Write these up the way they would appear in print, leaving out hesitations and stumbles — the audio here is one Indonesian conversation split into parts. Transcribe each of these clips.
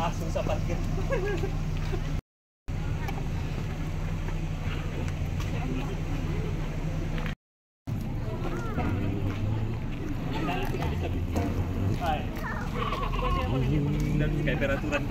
langsung sa parkir. Dan kayak peraturan.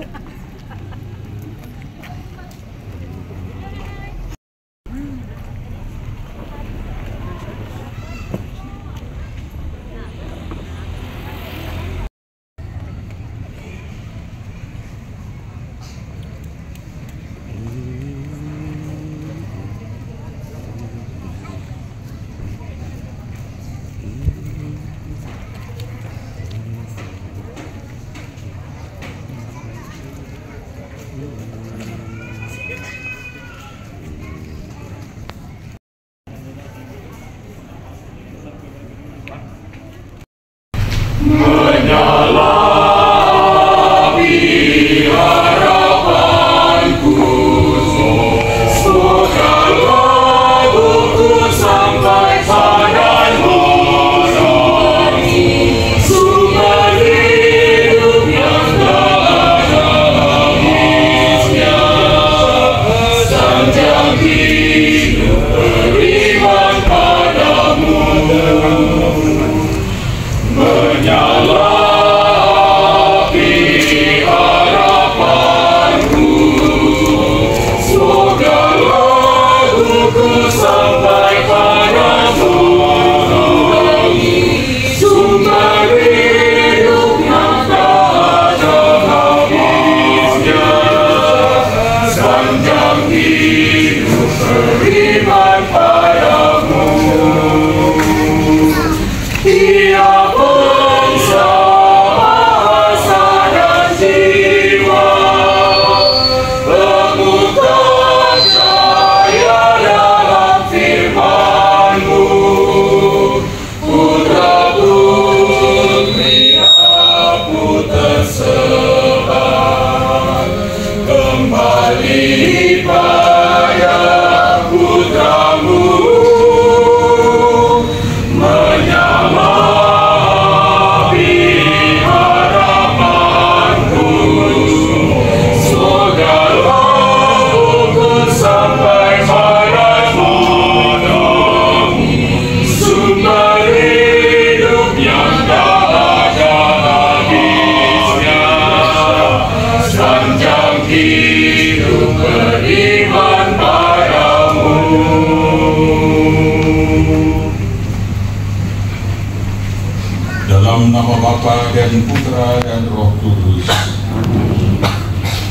Dalam nama Bapa dan Putra dan Roh Kudus.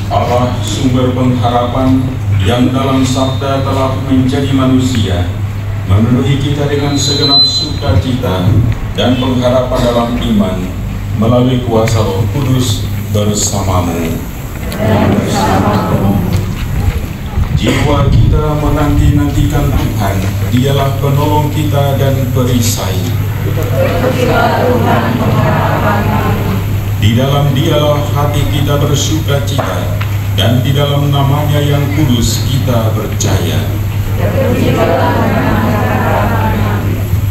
Allah sumber pengharapan yang dalam sabda telah menjadi manusia, memenuhi kita dengan segenap sukacita dan pengharapan dalam iman melalui kuasa Roh Kudus bersamamu. Jiwa kita menanti-nantikan Tuhan, Dialah penolong kita dan perisai. Di dalam Dialah hati kita bersukacita, dan di dalam namanya yang kudus kita percaya.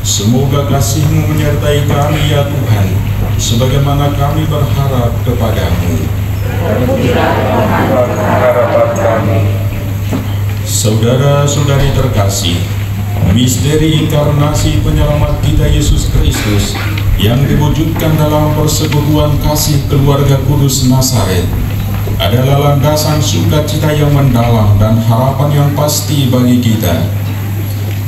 Semoga kasih-Mu menyertai kami ya Tuhan, sebagaimana kami berharap kepadamu. Saudara-saudari terkasih, misteri inkarnasi penyelamat kita Yesus Kristus yang diwujudkan dalam persekutuan kasih keluarga kudus Nazaret adalah landasan sukacita yang mendalam dan harapan yang pasti bagi kita.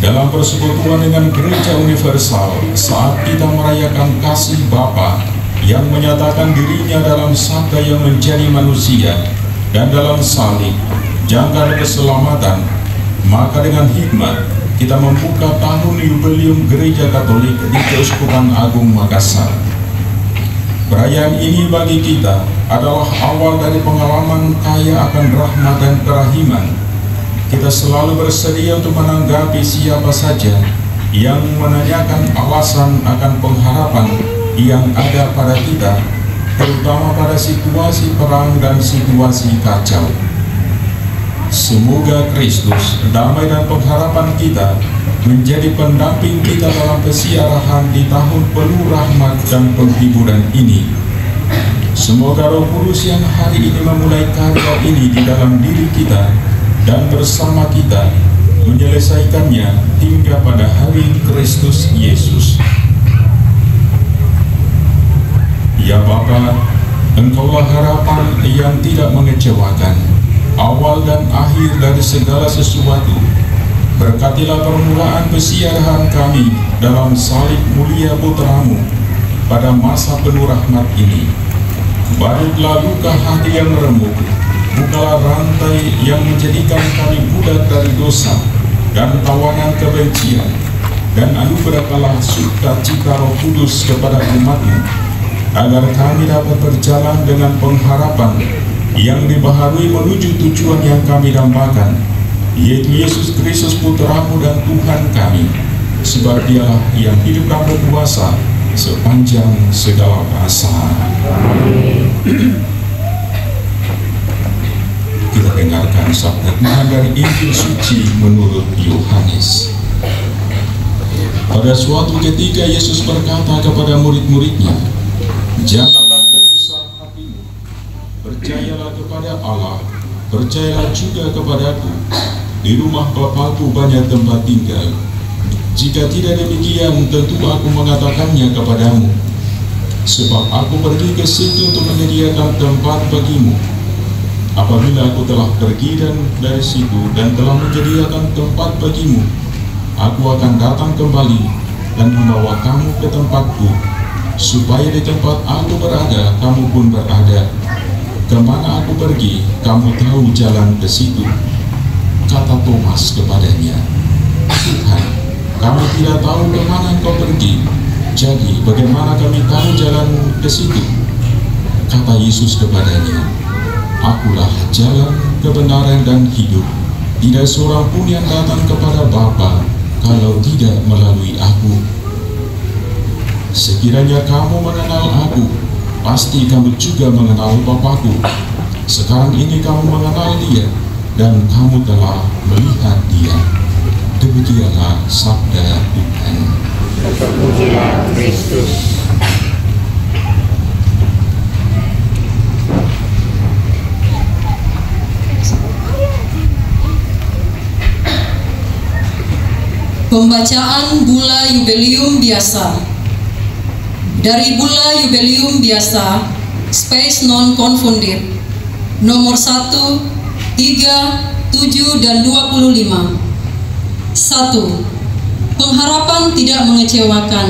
Dalam persekutuan dengan gereja universal, saat kita merayakan kasih Bapa yang menyatakan dirinya dalam sabda yang menjadi manusia dan dalam salib, jangkar keselamatan, maka dengan hikmat kita membuka tahun jubileum Gereja Katolik di Keuskupan Agung Makassar. Perayaan ini bagi kita adalah awal dari pengalaman kaya akan rahmat dan kerahiman. Kita selalu bersedia untuk menanggapi siapa saja yang menanyakan alasan akan pengharapan yang ada pada kita, terutama pada situasi perang dan situasi kacau. Semoga Kristus, damai dan pengharapan kita, menjadi pendamping kita dalam pesiarahan di tahun penuh rahmat dan penghiburan ini. Semoga Roh Kudus yang hari ini memulai karya ini di dalam diri kita dan bersama kita menyelesaikannya hingga pada hari Kristus Yesus. Ya Bapa, Engkaulah harapan yang tidak mengecewakan, awal dan akhir dari segala sesuatu. Berkatilah permulaan pesiaran kami dalam salib mulia Putramu pada masa penuh rahmat ini. Baliklah luka hati yang remuk, bukalah rantai yang menjadikan kami budak dari dosa dan tawanan kebencian, dan anugerahkanlah sukacita Roh Kudus kepada umat-Mu, agar kami dapat berjalan dengan pengharapan yang dibaharui menuju tujuan yang kami dambakan, yaitu Yesus Kristus Putra-Mu dan Tuhan kami, sebab Dialah yang hidup dan berkuasa sepanjang segala masa. Kita dengarkan sabda Tuhan dari Injil suci menurut Yohanes. Pada suatu ketika Yesus berkata kepada murid-muridnya, "Janganlah gelisah hatimu, percayalah kepada Allah, percayalah juga kepadaku. Di rumah Bapa-Ku banyak tempat tinggal. Jika tidak demikian, tentu Aku mengatakannya kepadamu. Sebab Aku pergi ke situ untuk menyediakan tempat bagimu. Apabila Aku telah pergi dari situ dan telah menyediakan tempat bagimu, Aku akan datang kembali dan membawa kamu ke tempatku, supaya di tempat Aku berada, kamu pun berada. Kemana Aku pergi, kamu tahu jalan ke situ." Kata Thomas kepadanya, "Tuhan, kami tidak tahu kemana Engkau pergi. Jadi bagaimana kami tahu jalan ke situ?" Kata Yesus kepadanya, "Akulah jalan, kebenaran, dan hidup. Tidak seorang pun yang datang kepada Bapa kalau tidak melalui Aku. Sekiranya kamu mengenal Aku, pasti kamu juga mengenal Bapa-Ku. Sekarang ini kamu mengenal Dia, dan kamu telah melihat Dia." Demikianlah sabda Tuhan. Terpujilah Kristus. Pembacaan Bula Yubelium Biasa. Dari Bula Yubelium Biasa, Spes Non Confundit, nomor 1, 3, 7, dan 25. 1. Pengharapan tidak mengecewakan.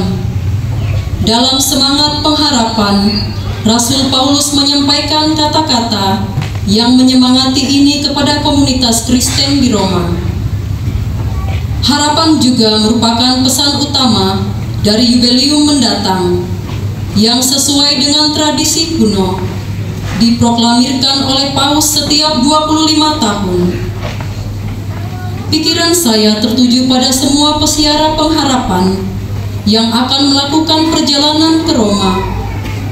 Dalam semangat pengharapan, Rasul Paulus menyampaikan kata-kata yang menyemangati ini kepada komunitas Kristen di Roma. Harapan juga merupakan pesan utama dari Yubelium mendatang, yang sesuai dengan tradisi kuno diproklamirkan oleh Paus setiap 25 tahun. Pikiran saya tertuju pada semua pesiara pengharapan yang akan melakukan perjalanan ke Roma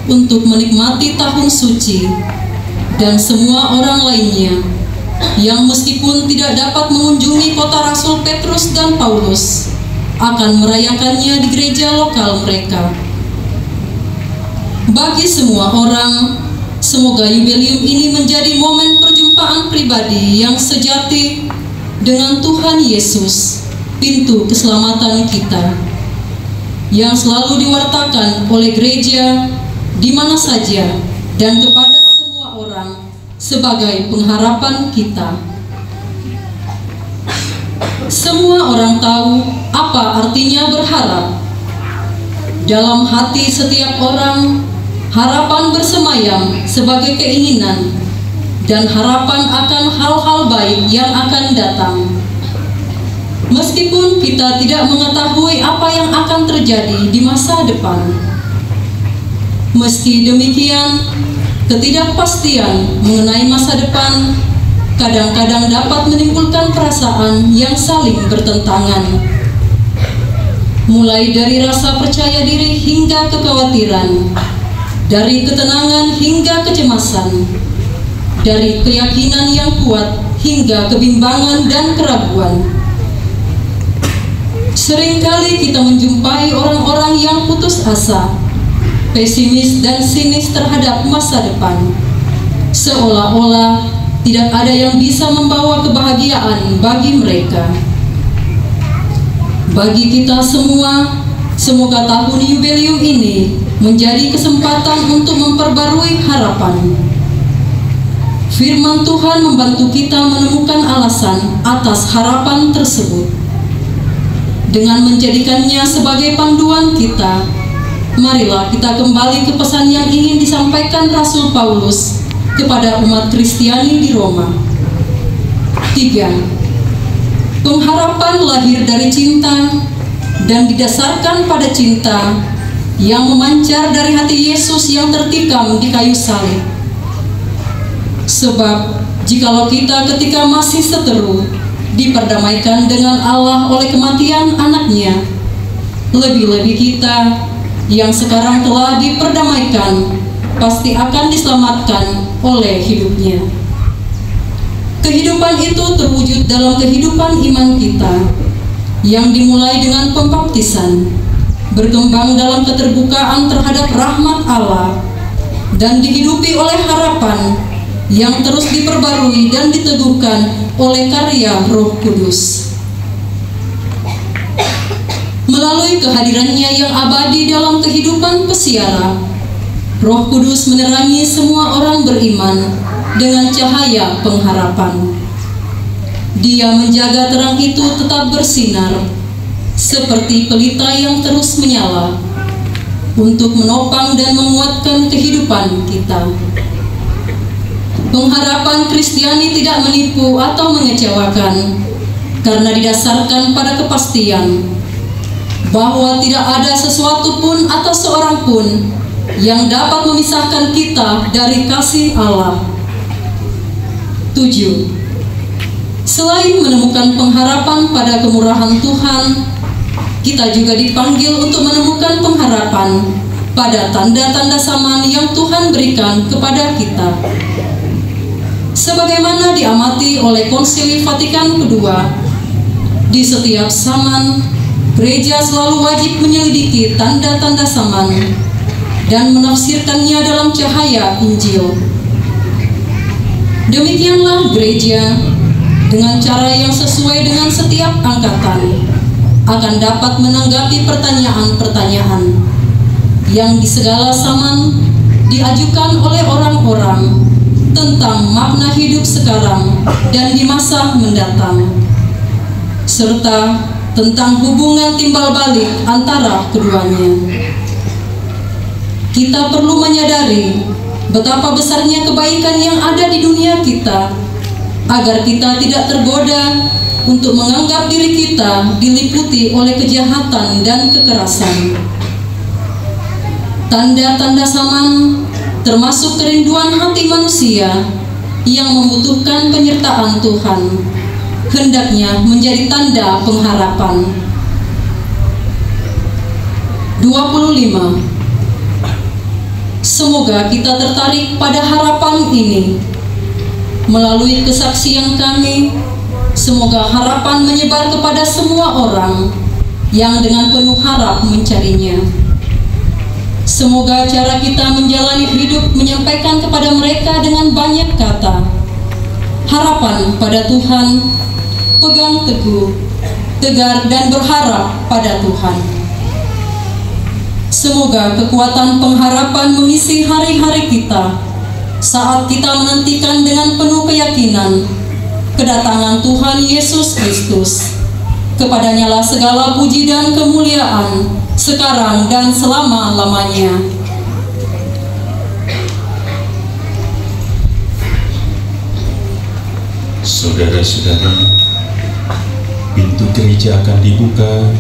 untuk menikmati tahun suci, dan semua orang lainnya yang meskipun tidak dapat mengunjungi kota Rasul Petrus dan Paulus akan merayakannya di gereja lokal mereka. Bagi semua orang, semoga Yubelium ini menjadi momen perjumpaan pribadi yang sejati dengan Tuhan Yesus, pintu keselamatan kita, yang selalu diwartakan oleh gereja di mana saja dan kepada semua orang sebagai pengharapan kita. Semua orang tahu apa artinya berharap. Dalam hati setiap orang, harapan bersemayam sebagai keinginan dan harapan akan hal-hal baik yang akan datang. Meskipun kita tidak mengetahui apa yang akan terjadi di masa depan. Meski demikian, ketidakpastian mengenai masa depan kadang-kadang dapat menimbulkan perasaan yang saling bertentangan. Mulai dari rasa percaya diri hingga kekhawatiran, dari ketenangan hingga kecemasan, dari keyakinan yang kuat hingga kebimbangan dan keraguan. Seringkali kita menjumpai orang-orang yang putus asa, pesimis dan sinis terhadap masa depan, seolah-olah tidak ada yang bisa membawa kebahagiaan bagi mereka. Bagi kita semua, semoga tahun jubileum ini menjadi kesempatan untuk memperbarui harapan. Firman Tuhan membantu kita menemukan alasan atas harapan tersebut. Dengan menjadikannya sebagai panduan kita, marilah kita kembali ke pesan yang ingin disampaikan Rasul Paulus kepada umat Kristiani di Roma. 3. Pengharapan lahir dari cinta dan didasarkan pada cinta yang memancar dari hati Yesus yang tertikam di kayu salib. Sebab jikalau kita ketika masih seteru diperdamaikan dengan Allah oleh kematian anaknya, lebih-lebih kita yang sekarang telah diperdamaikan pasti akan diselamatkan oleh hidupnya. Kehidupan itu terwujud dalam kehidupan iman kita yang dimulai dengan pembaptisan, berkembang dalam keterbukaan terhadap rahmat Allah, dan dihidupi oleh harapan yang terus diperbarui dan diteguhkan oleh karya Roh Kudus. Melalui kehadirannya yang abadi dalam kehidupan pesiara, Roh Kudus menerangi semua orang beriman dengan cahaya pengharapan. Dia menjaga terang itu tetap bersinar, seperti pelita yang terus menyala, untuk menopang dan menguatkan kehidupan kita. Pengharapan Kristiani tidak menipu atau mengecewakan, karena didasarkan pada kepastian bahwa tidak ada sesuatu pun atau seorang pun yang dapat memisahkan kita dari kasih Allah. 7. Selain menemukan pengharapan pada kemurahan Tuhan, kita juga dipanggil untuk menemukan pengharapan pada tanda-tanda zaman yang Tuhan berikan kepada kita. Sebagaimana diamati oleh Konsili Vatikan II, di setiap zaman, gereja selalu wajib menyelidiki tanda-tanda zaman dan menafsirkannya dalam cahaya Injil. Demikianlah gereja, dengan cara yang sesuai dengan setiap angkatan, akan dapat menanggapi pertanyaan-pertanyaan yang di segala zaman diajukan oleh orang-orang tentang makna hidup sekarang dan di masa mendatang, serta tentang hubungan timbal balik antara keduanya. Kita perlu menyadari betapa besarnya kebaikan yang ada di dunia kita, agar kita tidak tergoda untuk menganggap diri kita diliputi oleh kejahatan dan kekerasan. Tanda-tanda zaman termasuk kerinduan hati manusia yang membutuhkan penyertaan Tuhan, hendaknya menjadi tanda pengharapan. 25. Semoga kita tertarik pada harapan ini. Melalui kesaksian kami, semoga harapan menyebar kepada semua orang yang dengan penuh harap mencarinya. Semoga cara kita menjalani hidup menyampaikan kepada mereka dengan banyak kata, harapan pada Tuhan, pegang teguh, tegar dan berharap pada Tuhan. Semoga kekuatan pengharapan mengisi hari-hari kita saat kita menantikan dengan penuh keyakinan kedatangan Tuhan Yesus Kristus. Kepadanya lah segala puji dan kemuliaan sekarang dan selama-lamanya. Saudara-saudari, pintu gereja akan dibuka,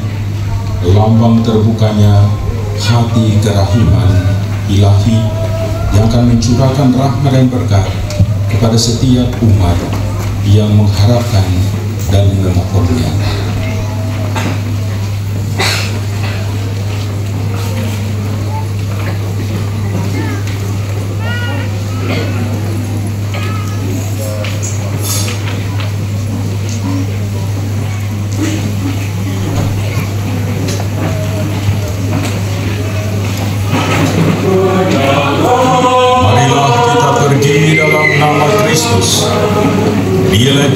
lambang terbukanya hati kerahiman ilahi yang akan mencurahkan rahmat dan berkat kepada setiap umat yang mengharapkan dan memohonnya.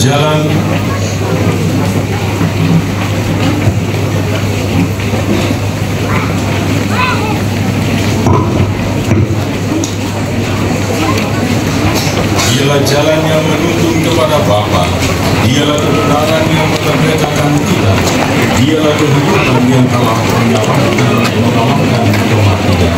jalan dialah jalan yang menuntun kepada Bapa. Dialah kebenaran yang memerdekakan kita. Dialah kehidupan yang telah menyelamatkan kematian.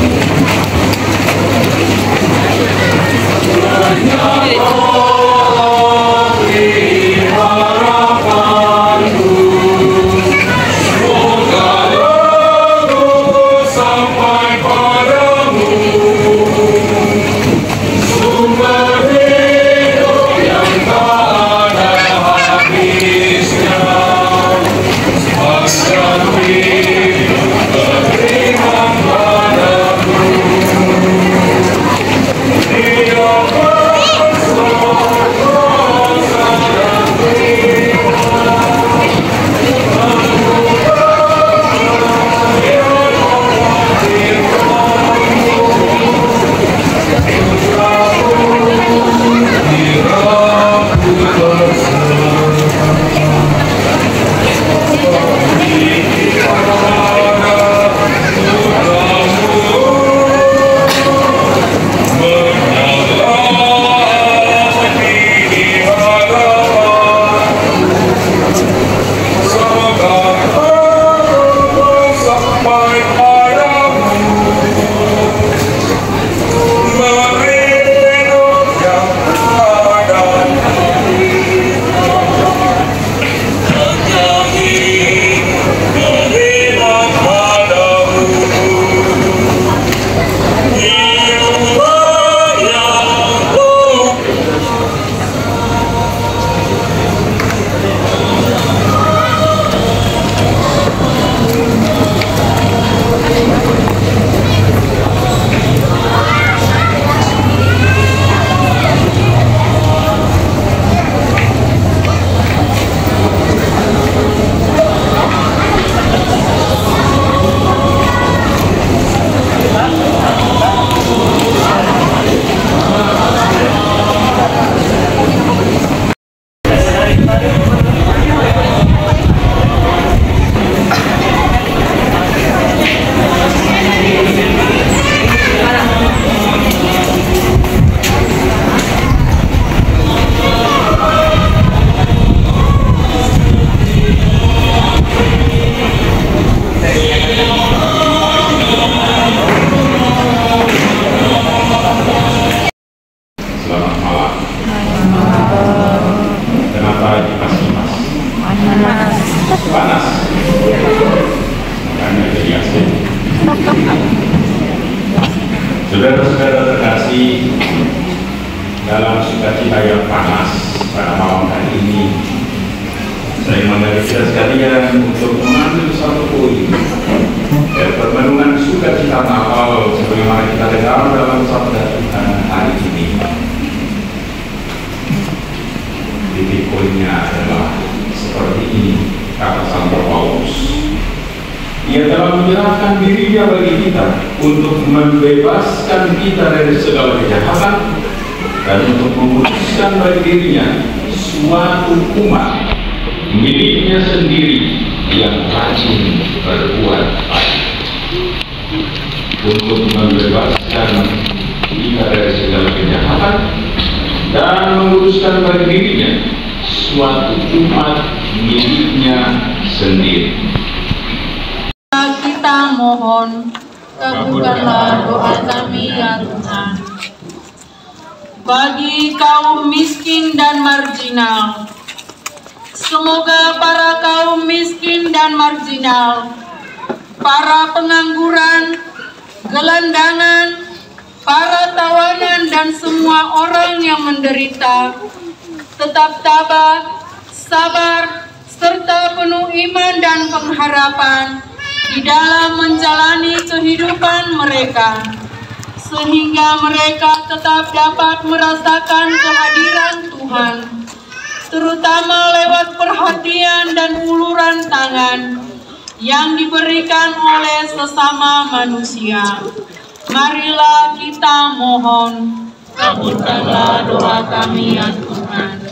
Panas. Karena jadi asli. Saudara-saudara terkasih, dalam sukacita yang panas pada malam hari ini, saya mengajak kita sekalian untuk mengambil satu poin dari permenungan sukacita Natal sebagaimana kita dengar dalam sabda Tuhan hari ini. Titik poinnya adalah seperti ini, kata Santo Paulus. Ia telah menyerahkan dirinya bagi kita untuk membebaskan kita dari segala kejahatan dan untuk memutuskan bagi dirinya suatu umat miliknya sendiri yang rajin berbuat baik. Untuk membebaskan kita dari segala kejahatan dan memutuskan bagi dirinya suatu umat miliknya sendiri. Kita mohon, kabulkanlah doa kami ya Tuhan. Bagi kaum miskin dan marginal, semoga para kaum miskin dan marginal, para pengangguran, gelandangan, para tawanan dan semua orang yang menderita tetap tabah, sabar, serta penuh iman dan pengharapan di dalam menjalani kehidupan mereka, sehingga mereka tetap dapat merasakan kehadiran Tuhan, terutama lewat perhatian dan uluran tangan yang diberikan oleh sesama manusia. Marilah kita mohon, kabulkanlah doa kami ya Tuhan.